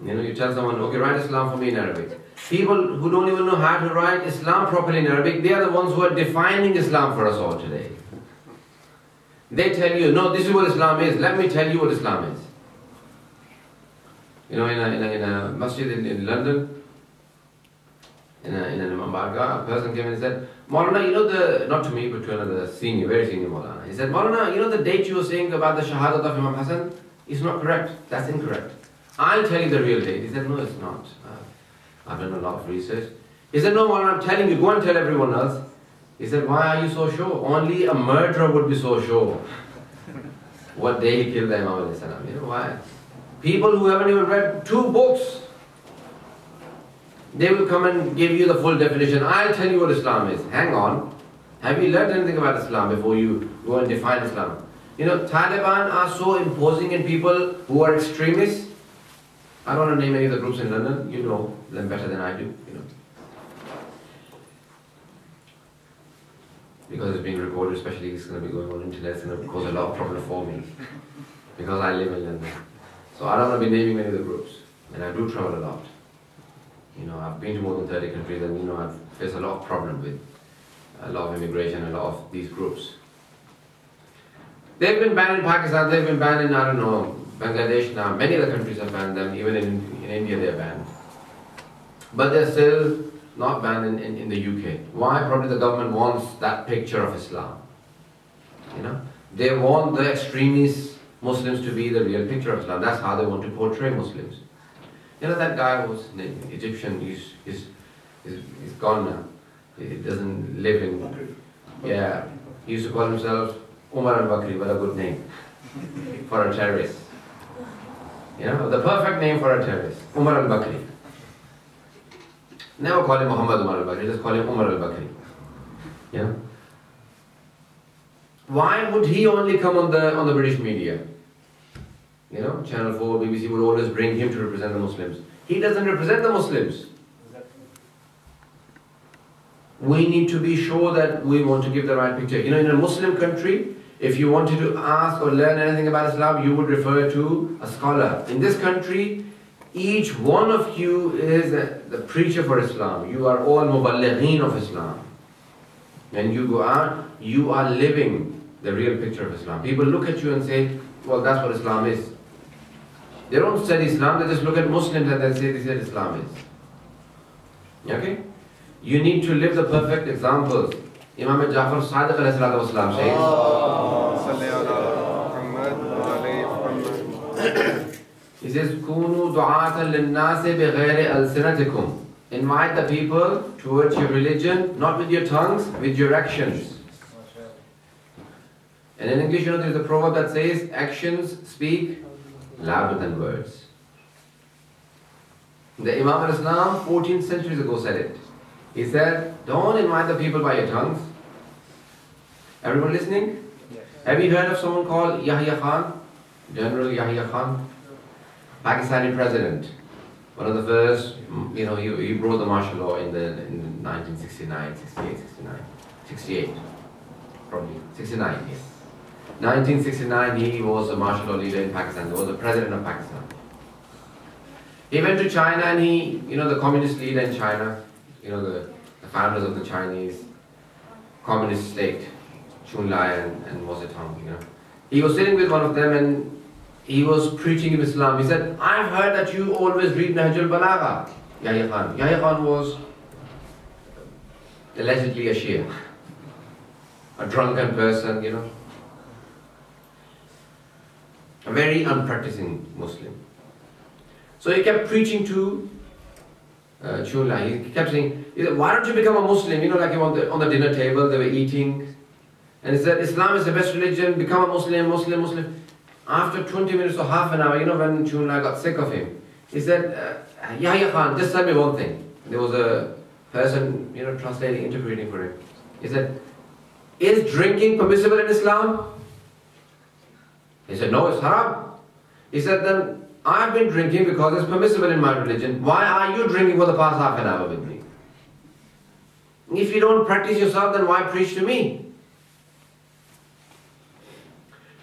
You know, you tell someone, okay, write Islam for me in Arabic. People who don't even know how to write Islam properly in Arabic, they are the ones who are defining Islam for us all today. They tell you, no, this is what Islam is. Let me tell you what Islam is. You know, in a masjid in London, in an Imam Barga, a person came in and said, Maulana, you know not to me, but to another senior, very senior Maulana. He said, Maulana, you know the date you were saying about the Shahadat of Imam Hassan? It's not correct. That's incorrect. I'll tell you the real date. He said, no, it's not. I've done a lot of research. He said, no, Maulana, I'm telling you, go and tell everyone else. He said, why are you so sure? Only a murderer would be so sure what day he killed the Imam alayhi salam. You know why? People who haven't even read 2 books, they will come and give you the full definition. I'll tell you what Islam is. Hang on. Have you learned anything about Islam before you go and define Islam? You know, Taliban are so imposing in people who are extremists. I don't want to name any of the groups in London. You know them better than I do. You know, because it's being recorded, especially it's going to be going on the internet. It's going to cause a lot of problem for me because I live in London. So I don't want to be naming many of the groups, and I do travel a lot. You know, I've been to more than 30 countries, and you know, I've faced a lot of problem with a lot of immigration, a lot of these groups. They've been banned in Pakistan, they've been banned in, I don't know, Bangladesh now. Many other countries have banned them, even in India they're banned. But they're still not banned in the UK. Why? Probably the government wants that picture of Islam. You know, they want the extremist Muslims to be the real picture of Islam. That's how they want to portray Muslims. You know, that guy was Egyptian, he's gone now. He doesn't live in, yeah. He used to call himself Umar al-Bakri, what a good name for a terrorist. You know, the perfect name for a terrorist, Umar al-Bakri. Never call him Muhammad Umar al-Bakri, just call him Umar al-Bakri. You know? Why would he only come on the British media? You know, Channel 4, BBC would always bring him to represent the Muslims. He doesn't represent the Muslims. We need to be sure that we want to give the right picture. You know, in a Muslim country, if you wanted to ask or learn anything about Islam, you would refer to a scholar. In this country, each one of you is the preacher for Islam. You are all muballighin of Islam. When you go out, you are living the real picture of Islam. People look at you and say, well, that's what Islam is. They don't study Islam, they just look at Muslims and they say this is what Islam is. Okay? You need to live the perfect examples. Imam Jafar Sadiq alayhi salatu wasalam says, he says, Kunu du'atan linnasi bighayri alsinatikum. Invite the people towards your religion, not with your tongues, with your actions. And in English, you know, there is a proverb that says, actions speak louder than words. The Imam al-Islam 14 centuries ago said it. He said, don't invite the people by your tongues. Everyone listening? Yes. Have you heard of someone called Yahya Khan? General Yahya Khan? Pakistani president. One of the first, you know, he brought the martial law in 1969, 68, probably, 69, yes. 1969, he was a martial law leader in Pakistan. He was the president of Pakistan. He went to China and he, you know, the communist leader in China, you know, the founders of the Chinese communist state, Chunlai and Mao Zedong, you know. He was sitting with one of them and he was preaching in Islam. He said, I've heard that you always read Nahjul Balagha. Yahya Khan. Yahya Khan was allegedly a Shia, a drunken person, you know. A very unpracticing Muslim. So he kept preaching to Chulai. He kept saying, why don't you become a Muslim? You know, like on the dinner table, they were eating. And he said, Islam is the best religion, become a Muslim, Muslim, Muslim. After 20 minutes or half an hour, you know, when Chulai got sick of him, he said, Yahya Khan, just tell me one thing. There was a person, you know, translating, interpreting for him. He said, is drinking permissible in Islam? He said, no, it's haram. He said, then I've been drinking because it's permissible in my religion. Why are you drinking for the past half an hour with me? If you don't practice yourself, then why preach to me?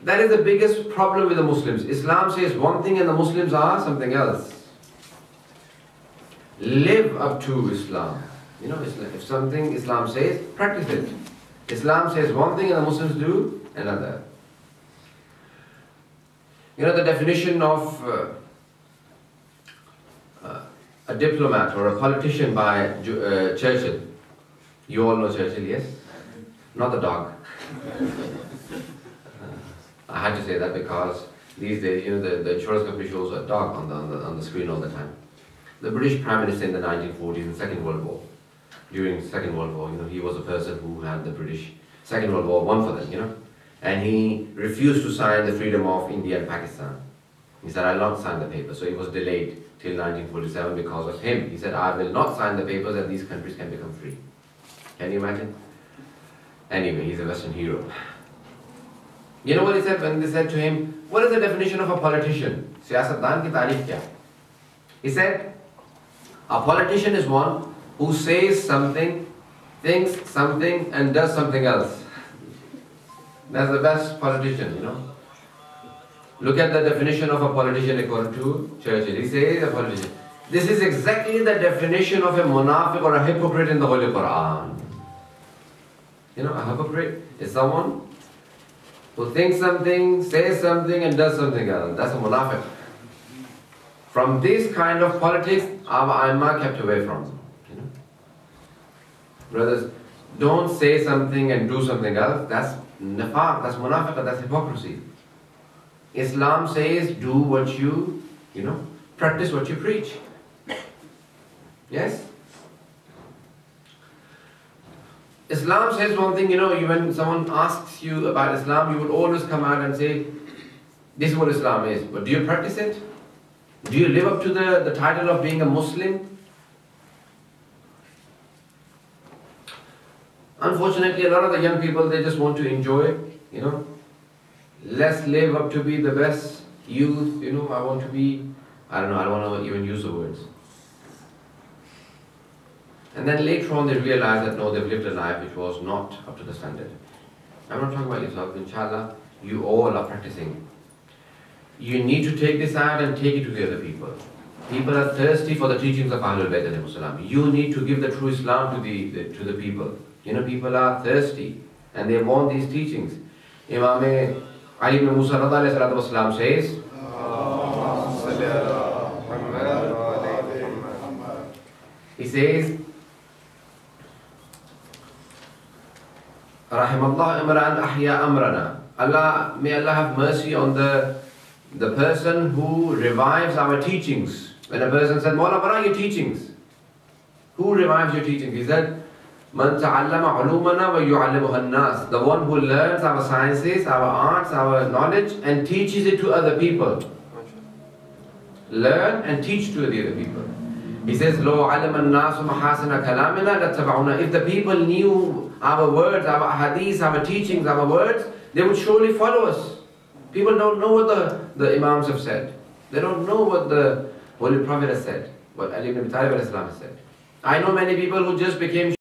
That is the biggest problem with the Muslims. Islam says one thing and the Muslims are something else. live up to Islam. You know, if something Islam says, practice it. Islam says one thing and the Muslims do another. You know, the definition of a diplomat or a politician by Churchill. You all know Churchill, yes? Not the dog. I had to say that because these days, you know, the insurance company shows a dog on the screen all the time. The British Prime Minister in the 1940s, in the Second World War, during the Second World War, you know, he was a person who had the British Second World War won for them, you know, and he refused to sign the freedom of India and Pakistan. He said, I'll not sign the papers. So it was delayed till 1947 because of him. He said, I will not sign the papers and these countries can become free. Can you imagine? Anyway, he's a Western hero. You know what he said when they said to him, what is the definition of a politician? Siyasatdan ki taarif kya? He said, a politician is one who says something, thinks something and does something else. That's the best politician, you know. Look at the definition of a politician according to Churchill. He says a politician. This is exactly the definition of a munafiq or a hypocrite in the Holy Quran. You know, a hypocrite is someone who thinks something, says something and does something else. That's a munafiq. From this kind of politics, our Aimma kept away from. You know? Brothers, don't say something and do something else. That's nifaq, that's munafiq, that's hypocrisy. Islam says, do what you know, practice what you preach. Yes? Islam says one thing, you know, when someone asks you about Islam, you would always come out and say, this is what Islam is. But do you practice it? Do you live up to the title of being a Muslim? Unfortunately, a lot of the young people, they just want to enjoy, you know. Let's live up to be the best youth, you know, I want to be, I don't want to even use the words. And then later on they realize that no, they've lived a life which was not up to the standard. I'm not talking about yourself, inshallah, you all are practicing. You need to take this out and take it to the other people. People are thirsty for the teachings of Ahlul Bayt alayhi salam. You need to give the true Islam to the people. You know, people are thirsty and they want these teachings. Imam Ali ibn Musa alayhi salam says, he says, Rahimallah imran ahya amrana. Allah, may Allah have mercy on the person who revives our teachings. When a person said, Mawla, what are your teachings? Who revives your teachings? He said, Man ta'allama ulumana wa yu'allimuha an-nas. The one who learns our sciences, our arts, our knowledge and teaches it to other people. Learn and teach to the other people. He says, Lo alama an-nasu mahasana kalamina lattaba'una. If the people knew our words, our hadiths, our teachings, our words, they would surely follow us. People don't know what the Imams have said. They don't know what the Holy Prophet has said, what Ali ibn Abi Talib has said. I know many people who just became